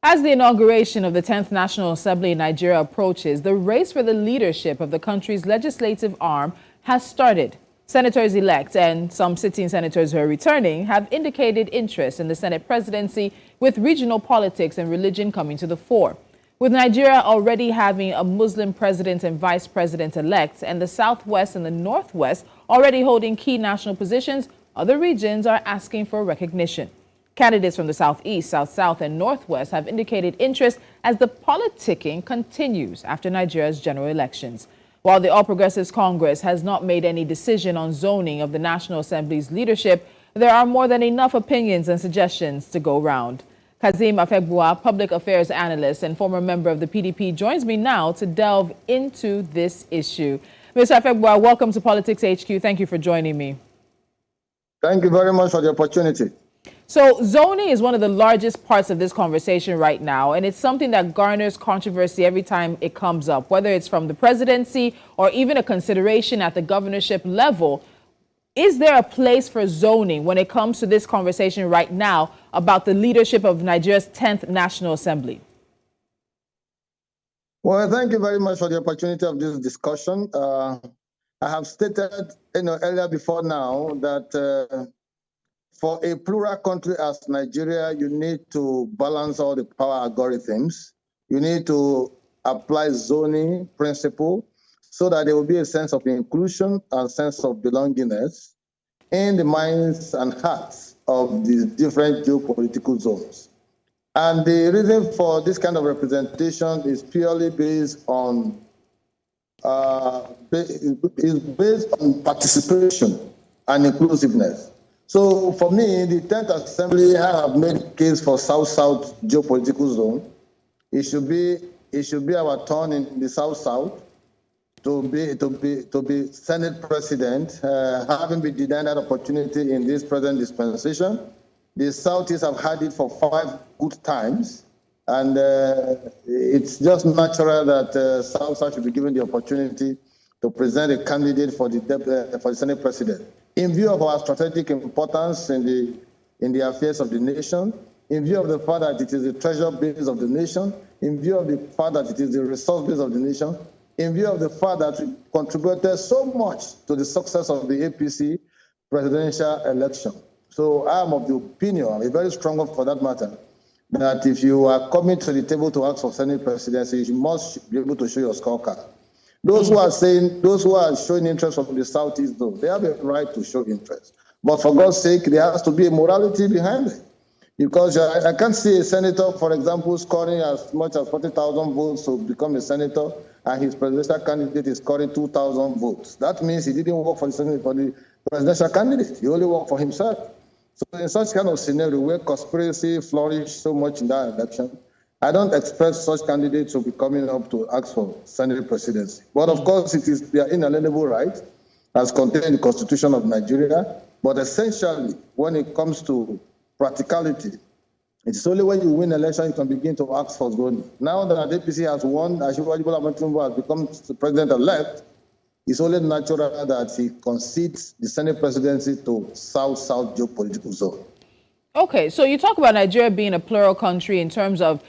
As the inauguration of the 10th National Assembly in Nigeria approaches, the race for the leadership of the country's legislative arm has started. Senators-elect and some sitting senators who are returning have indicated interest in the Senate presidency, with regional politics and religion coming to the fore. With Nigeria already having a Muslim president and vice president-elect, and the Southwest and the Northwest already holding key national positions, other regions are asking for recognition. Candidates from the Southeast, South-South, and Northwest have indicated interest as the politicking continues after Nigeria's general elections. While the All Progressives Congress has not made any decision on zoning of the National Assembly's leadership, there are more than enough opinions and suggestions to go round. Kassim Afegbua, Public Affairs Analyst and former member of the PDP, joins me now to delve into this issue. Mr. Afegbua, welcome to Politics HQ. Thank you for joining me. Thank you very much for the opportunity. So zoning is one of the largest parts of this conversation right now, and it's something that garners controversy every time it comes up, whether it's from the presidency or even a consideration at the governorship level. Is there a place for zoning when it comes to this conversation right now about the leadership of Nigeria's 10th National Assembly? Well, thank you very much for the opportunity of this discussion. I have stated earlier before now that for a plural country as Nigeria, you need to balance all the power algorithms. You need to apply zoning principle so that there will be a sense of inclusion and sense of belongingness in the minds and hearts of the different geopolitical zones. And the reason for this kind of representation is purely based on participation and inclusiveness. So for me, the 10th Assembly have made a case for South-South geopolitical zone. It should be our turn in the South-South to be Senate President, having been denied that opportunity in this present dispensation. The Southeast have had it for 5 good times, and it's just natural that South-South should be given the opportunity to present a candidate for the Senate President. In view of our strategic importance in the affairs of the nation, in view of the fact that it is the treasure base of the nation, in view of the fact that it is the resource base of the nation, in view of the fact that we contributed so much to the success of the APC presidential election. So I am of the opinion, I'm very strong one for that matter, that if you are coming to the table to ask for Senate presidency, you must be able to show your scorecard. Those who are showing interest from the Southeast, though, they have a right to show interest. But for God's sake, there has to be a morality behind it. Because I can't see a senator, for example, scoring as much as 40,000 votes to become a senator, and his presidential candidate is scoring 2,000 votes. That means he didn't work for the presidential candidate. He only worked for himself. So in such kind of scenario where conspiracy flourished so much in that election, I don't expect such candidates to be coming up to ask for Senate presidency. But of course, it is their inalienable right as contained in the Constitution of Nigeria. But essentially, when it comes to practicality, it's only when you win an election you can begin to ask for zoning. Now that APC has won, Asiwaju Bola Tinubu has become the president-elect, it's only natural that he concedes the Senate presidency to South-South geopolitical zone. Okay, so you talk about Nigeria being a plural country in terms of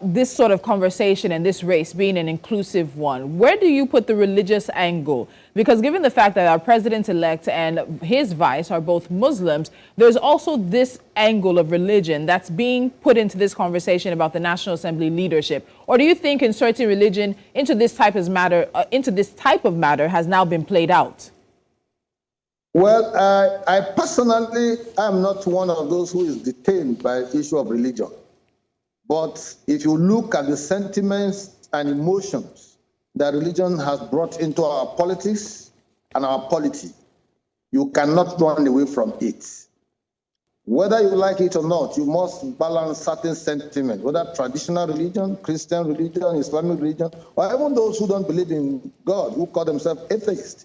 this sort of conversation and this race being an inclusive one. Where do you put the religious angle? Because given the fact that our president-elect and his vice are both Muslims, there's also this angle of religion that's being put into this conversation about the National Assembly leadership. Or do you think inserting religion into this type of matter has now been played out? Well, I personally am not one of those who is detained by the issue of religion. But if you look at the sentiments and emotions that religion has brought into our politics and our polity, you cannot run away from it. Whether you like it or not, you must balance certain sentiments, whether traditional religion, Christian religion, Islamic religion, or even those who don't believe in God, who call themselves atheists.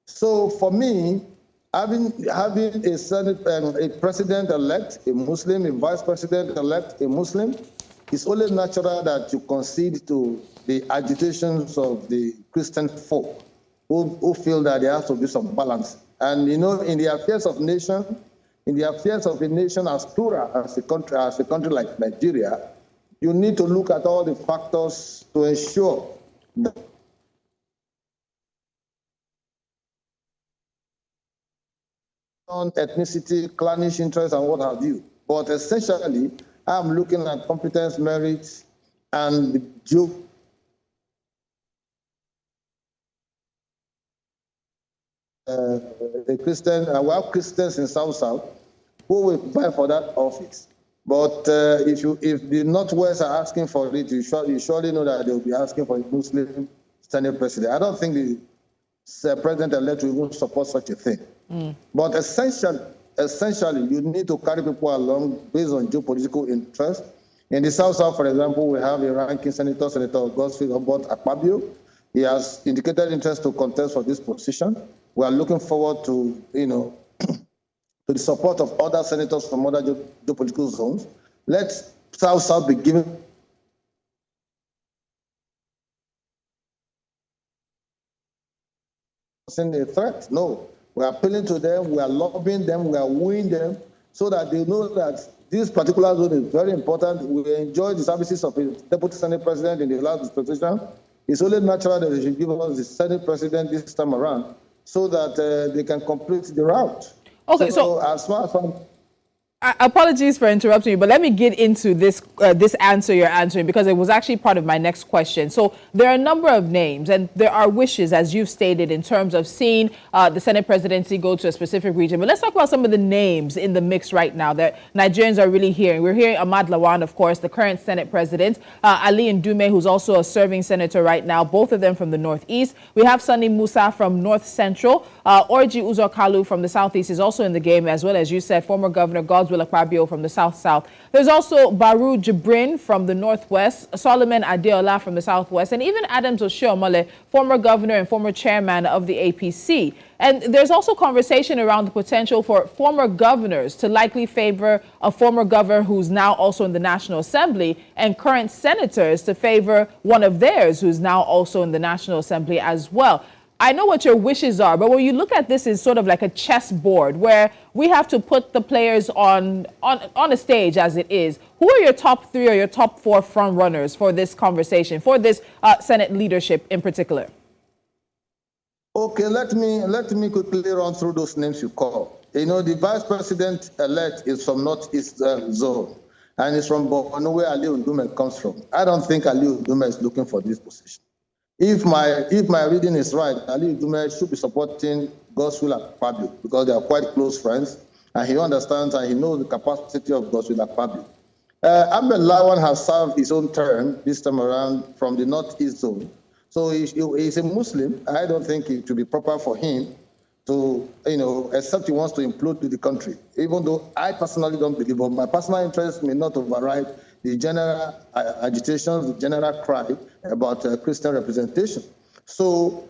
So for me, having a president-elect, a Muslim, a vice president-elect, a Muslim, it's only natural that you concede to the agitations of the Christian folk who feel that there has to be some balance. And in the affairs of nation, in the affairs of a nation as plural as a country like Nigeria, you need to look at all the factors to ensure that on ethnicity, clannish interests, and what have you. But essentially, I'm looking at competence, merit, and the Christian, we have Christians in South who will vie for that office. But if the Northwest are asking for it, you surely know that they will be asking for a Muslim Senate president. I don't think the president-elect will even support such a thing. But essentially, you need to carry people along based on geopolitical interest. In the South, for example, we have a ranking senator, Senator Godswill Akpabio. He has indicated interest to contest for this position. We are looking forward to, to the support of other senators from other geopolitical zones. Let South be given a threat. No, we are appealing to them, we are lobbying them, we are wooing them, so that they know that this particular zone is very important. We enjoy the services of a deputy Senate president in the last dispensation. It's only natural that they should give us the Senate president this time around, so that they can complete the route. Okay, so as far as apologies for interrupting you, but let me get into this this answer you're answering, because it was actually part of my next question. So there are a number of names, and there are wishes, as you've stated, in terms of seeing the Senate presidency go to a specific region. But let's talk about some of the names in the mix right now that Nigerians are really hearing. We're hearing Ahmad Lawan, of course, the current Senate president, Ali Ndume, who's also a serving senator right now, both of them from the Northeast. We have Sani Musa from North Central. Orji Uzor Kalu from the Southeast is also in the game, as well as you said, former Governor Godswill Akpabio from the South. There's also Baru Jibrin from the Northwest, Solomon Adeola from the Southwest, and even Adams Oshiomhole, former governor and former chairman of the APC. And there's also conversation around the potential for former governors to likely favor a former governor who's now also in the National Assembly, and current senators to favor one of theirs who's now also in the National Assembly as well. I know what your wishes are, but when you look at this as sort of like a chessboard where we have to put the players on a stage as it is, who are your top 3 or your top 4 front runners for this conversation, for this Senate leadership in particular? Okay, let me quickly run through those names you call. The vice president-elect is from Northeast zone, and it's from Borno, where Ali Ndume comes from. I don't think Ali Ndume is looking for this position. If my reading is right, Ali Ndume should be supporting Godswill Akpabio, because they are quite close friends, and he understands and he knows the capacity of Godswill Akpabio. Ahmed Lawan has served his own term this time around from the Northeast zone. So he's a Muslim. I don't think it would be proper for him to, except he wants to implode to the country, even though I personally don't believe, but my personal interest may not override the general agitations, the general cry about Christian representation. So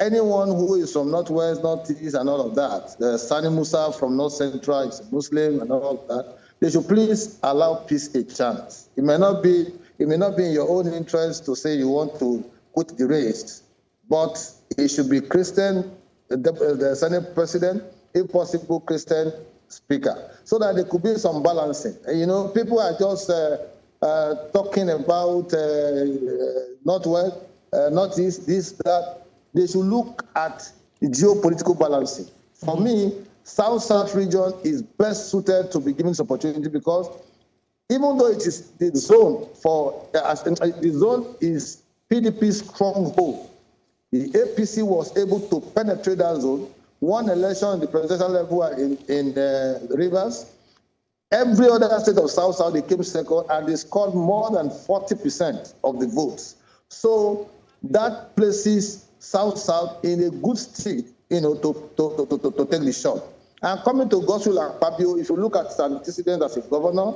anyone who is from Northwest, Northeast, and all of that, Sani Musa from North Central is a Muslim and all of that, they should please allow peace a chance. It may not be in your own interest to say you want to quit the race, but it should be Christian, the Senate president, if possible, Christian speaker, so that there could be some balancing. People are just talking about Northwest, Northeast, this, that. They should look at the geopolitical balancing. For me, South region is best suited to be given this opportunity, because even though it is the zone the zone is PDP's stronghold, the APC was able to penetrate that zone, won election at the presidential level in Rivers. Every other state of South they came second, and they scored more than 40% of the votes. So that places South in a good state, to take the shot. And coming to Godswill Akpabio, if you look at his antecedents as a governor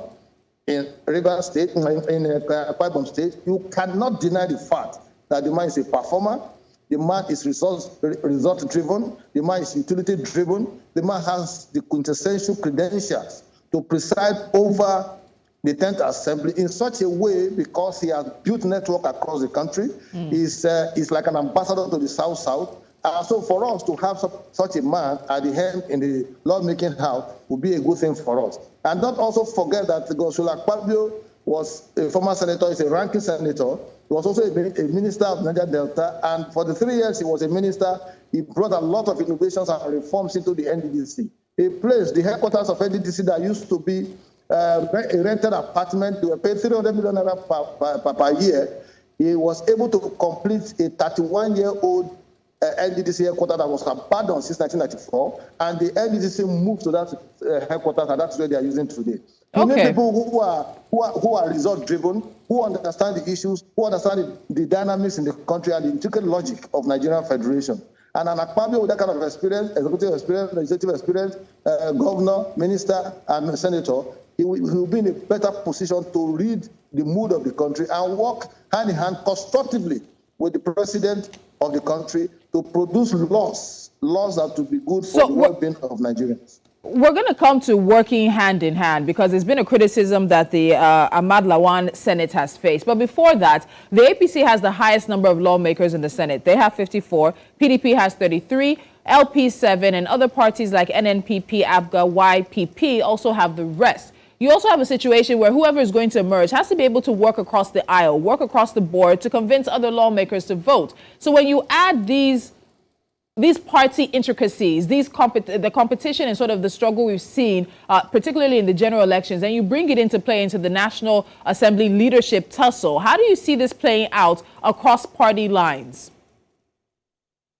in Rivers State, in Akwa Ibom State, you cannot deny the fact that the man is a performer. The man is result-driven. The man is utility-driven. The man has the quintessential credentials to preside over the 10th Assembly in such a way, because he has built network across the country. He's like an ambassador to the South. So for us to have such a man at the helm in the lawmaking house would be a good thing for us. And don't also forget that Godswill Akpabio was a former senator, he's a ranking senator. He was also a minister of Niger Delta, and for the 3 years he was a minister, he brought a lot of innovations and reforms into the NDDC. A place, the headquarters of NDDC, that used to be a rented apartment, they were paid 300 million naira per year. He was able to complete a 31-year-old NDDC headquarters that was abandoned since 1994, and the NDDC moved to that headquarters, and that's where they are using today. You need people who are result-driven, who understand the issues, who understand the dynamics in the country and the intricate logic of Nigerian Federation. And an Akpabio with that kind of experience, executive experience, legislative experience, governor, minister, and senator, he will be in a better position to read the mood of the country and work hand-in-hand constructively with the president of the country to produce laws that will be good for the well-being of Nigerians. We're going to come to working hand in hand because there's been a criticism that the Ahmad Lawan Senate has faced. But before that, the APC has the highest number of lawmakers in the Senate. They have 54, PDP has 33, LP 7, and other parties like NNPP, ABGA, YPP also have the rest. You also have a situation where whoever is going to emerge has to be able to work across the aisle, work across the board to convince other lawmakers to vote. So when you add these party intricacies, the competition and sort of the struggle we've seen, particularly in the general elections, and you bring it into play into the National Assembly leadership tussle, how do you see this playing out across party lines?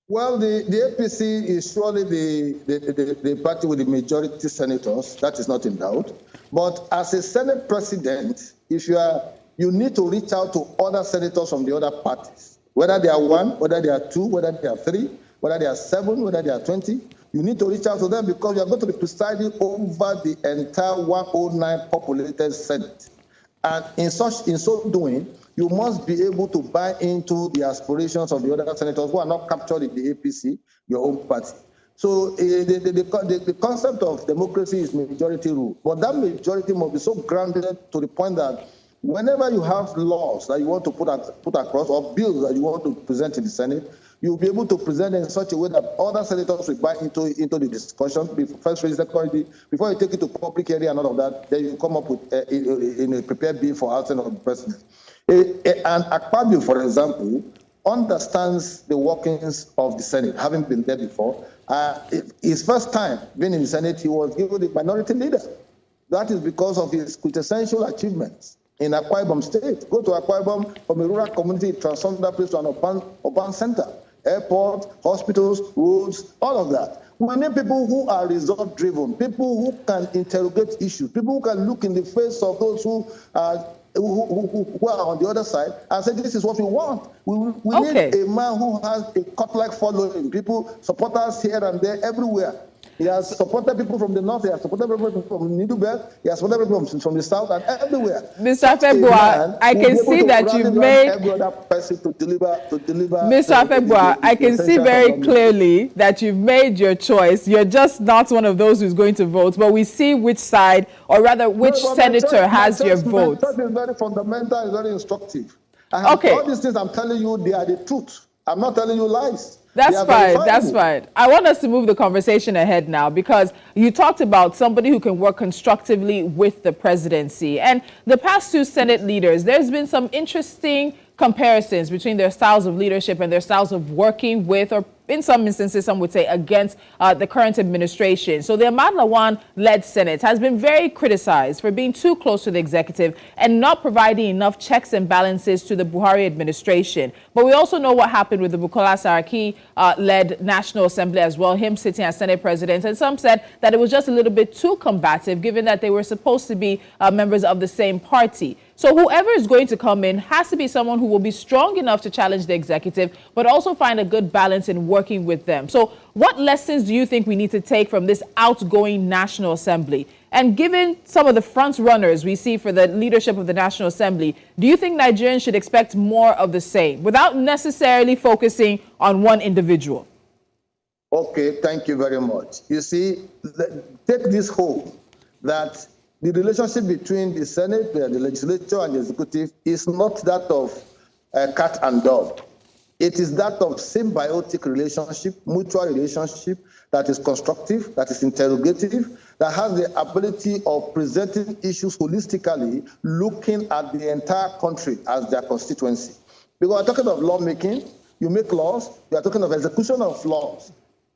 Well, the APC is surely the party with the majority senators. That is not in doubt. But as a Senate president, you need to reach out to other senators from the other parties, whether they are 1, whether they are 2, whether they are 3, whether they are 7, whether they are 20. You need to reach out to them because you are going to be presiding over the entire 109 populated Senate. And in so doing, you must be able to buy into the aspirations of the other senators who are not captured in the APC, your own party. So the concept of democracy is majority rule, but that majority must be so grounded to the point that whenever you have laws that you want to put across or bills that you want to present in the Senate, you'll be able to present in such a way that other senators will buy into the discussion, first read, second read, before you take it to public hearing and all of that, then you come up with in a prepared bill for outside of the president. And Akpabio, for example, understands the workings of the Senate, having been there before. His first time being in the Senate, he was given the minority leader. That is because of his quintessential achievements in Akwa Ibom State. Go to Akwa Ibom, from a rural community, transform that place to an urban center. Airport, hospitals, roads, all of that. We need people who are result-driven, people who can interrogate issues, people who can look in the face of those who are on the other side and say, this is what we want. We need a man who has a cult-like following, people, supporters here and there, everywhere. He has supported people from the north, he has supported people from the Middle Belt, he has supported people from the south and everywhere. Mr. Afegbua, I can see that you've made... Mr. Afegbua, I can see very clearly that you've made your choice. You're just not one of those who's going to vote, but we see which side, or rather which senator has your vote. My choice is very fundamental, it's very instructive. All these things I'm telling you, they are the truth. I'm not telling you lies. That's fine. That's fine. I want us to move the conversation ahead now because you talked about somebody who can work constructively with the presidency. And the past two Senate leaders, there's been some interesting comparisons between their styles of leadership and their styles of working with, or in some instances, some would say against the current administration. So the Ahmad Lawan-led Senate has been very criticized for being too close to the executive and not providing enough checks and balances to the Buhari administration. But we also know what happened with the Bukola Saraki-led National Assembly as well, him sitting as Senate president. And some said that it was just a little bit too combative, given that they were supposed to be members of the same party. So whoever is going to come in has to be someone who will be strong enough to challenge the executive, but also find a good balance in working with them. So what lessons do you think we need to take from this outgoing National Assembly? And given some of the front runners we see for the leadership of the National Assembly, do you think Nigerians should expect more of the same without necessarily focusing on one individual? Okay, thank you very much. You see, take this hope that the relationship between the Senate, the legislature, and the executive is not that of cat and dog. It is that of symbiotic relationship, mutual relationship that is constructive, that is interrogative, that has the ability of presenting issues holistically, looking at the entire country as their constituency. Because we're talking of lawmaking, you make laws, you are talking of execution of laws,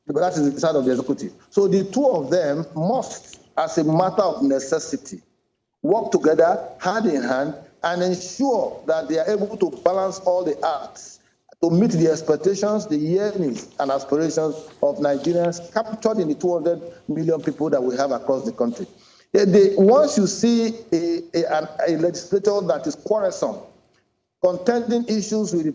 but that is the side of the executive. So the two of them must, as a matter of necessity, work together hand in hand and ensure that they are able to balance all the acts to meet the expectations, the yearnings and aspirations of Nigerians captured in the 200 million people that we have across the country. Once you see a legislator that is quarrelsome, contending issues with the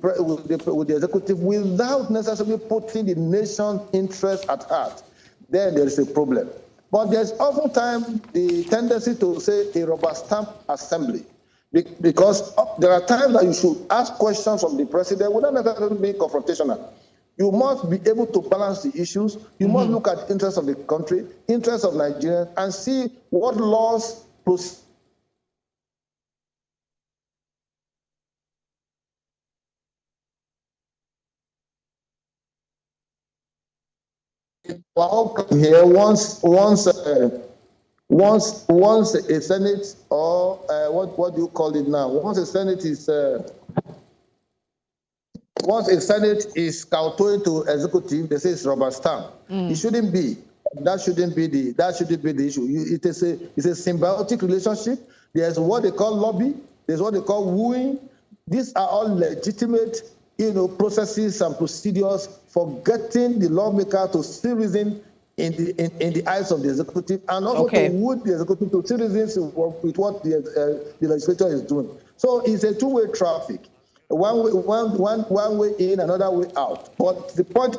executive without necessarily putting the nation's interest at heart, then there is a problem. But there's oftentimes the tendency to say a rubber stamp assembly, because there are times that you should ask questions from the president without necessarily being confrontational. You must be able to balance the issues. You must look at the interests of the country, interests of Nigerians, and see what laws here once a Senate or what do you call it now? Once a Senate is kowtowing to executive, they say it's rubber stamp. It shouldn't be. That shouldn't be the issue. It's a symbiotic relationship. There's what they call lobby. There's what they call wooing. These are all legitimate, processes and procedures for getting the lawmaker to see reason in the eyes of the executive, and also to woo the executive to see reasons with what the legislature is doing. So it's a two-way traffic. One way in, another way out. But the point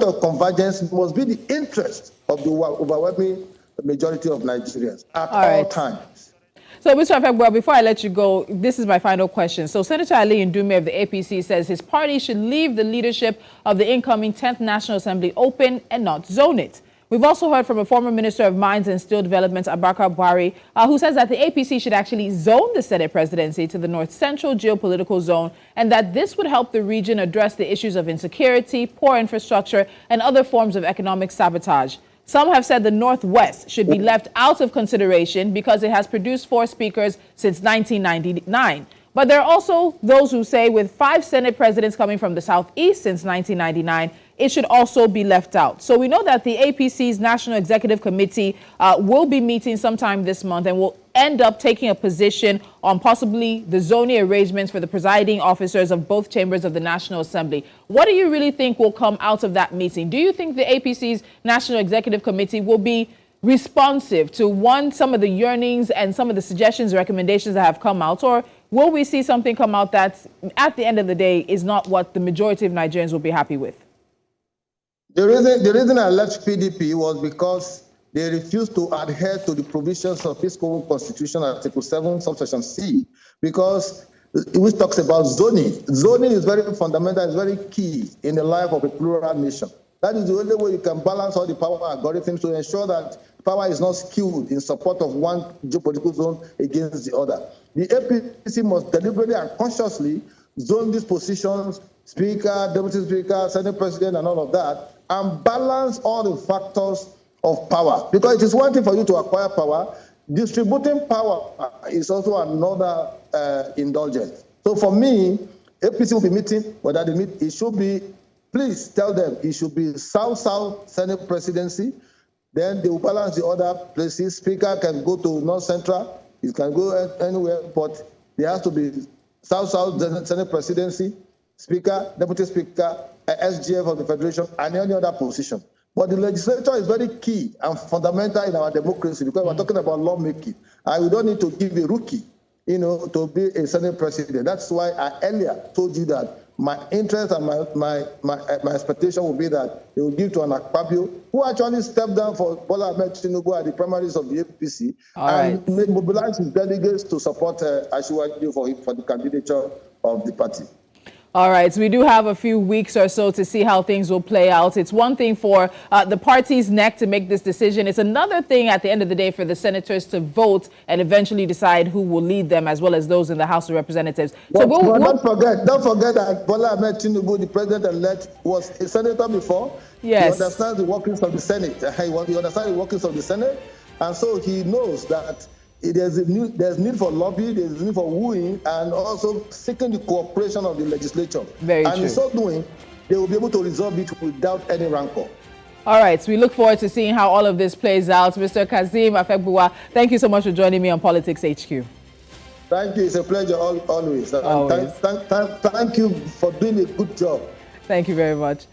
of convergence must be the interest of the overwhelming majority of Nigerians at all times. So, Mr. Afegbua, before I let you go, this is my final question. So, Senator Ali Ndume of the APC says his party should leave the leadership of the incoming 10th National Assembly open and not zone it. We've also heard from a former Minister of Mines and Steel Development, Abubakar Buhari, who says that the APC should actually zone the Senate presidency to the North Central geopolitical zone, and that this would help the region address the issues of insecurity, poor infrastructure, and other forms of economic sabotage. Some have said the Northwest should be left out of consideration because it has produced 4 speakers since 1999. But there are also those who say with 5 Senate presidents coming from the Southeast since 1999, it should also be left out. So we know that the APC's National Executive Committee will be meeting sometime this month and will end up taking a position on possibly the zoning arrangements for the presiding officers of both chambers of the National Assembly. What do you really think will come out of that meeting? Do you think the APC's National Executive Committee will be responsive to some of the yearnings and some of the suggestions, recommendations that have come out, or will we see something come out that at the end of the day is not what the majority of Nigerians will be happy with? The reason I left PDP was because they refused to adhere to the provisions of Fiscal Constitution, Article 7, subsection C, because which talks about zoning. Zoning is very fundamental, it's very key in the life of a plural nation. That is the only way you can balance all the power algorithms to ensure that power is not skewed in support of one geopolitical zone against the other. The APC must deliberately and consciously zone these positions, Speaker, Deputy Speaker, Senate President, and all of that, and balance all the factors of power. Because it is one thing for you to acquire power, distributing power is also another indulgence. So for me, APC will be meeting, whether they meet, it should be, please tell them, it should be South-South Senate Presidency, then they will balance the other places. Speaker can go to North Central, it can go anywhere, but there has to be South-South Senate Presidency, Speaker, Deputy Speaker, SGF of the Federation, and any other position. But the legislature is very key and fundamental in our democracy because we're talking about lawmaking. And we don't need to give a rookie, to be a Senate President. That's why I earlier told you that my interest and my expectation would be that they will give to an Akpabio, who actually stepped down for Bola Ahmed Tinubu at the primaries of the APC and mobilized his delegates to support Asiwaju for the candidature of the party. All right, so we do have a few weeks or so to see how things will play out. It's one thing for the party's neck to make this decision. It's another thing at the end of the day for the senators to vote and eventually decide who will lead them, as well as those in the House of Representatives. But don't forget that Bola Ahmed Tinubu, the president-elect, was a senator before. Yes. He understands the workings of the Senate. He understands the workings of the Senate, and so he knows that there's need for lobby, there's need for wooing, and also seeking the cooperation of the legislature. Very true. And in so doing, they will be able to resolve it without any rancor. All right, so we look forward to seeing how all of this plays out. Mr. Kassim Afegbua, thank you so much for joining me on Politics HQ. Thank you. It's a pleasure always. Always. Thank you for doing a good job. Thank you very much.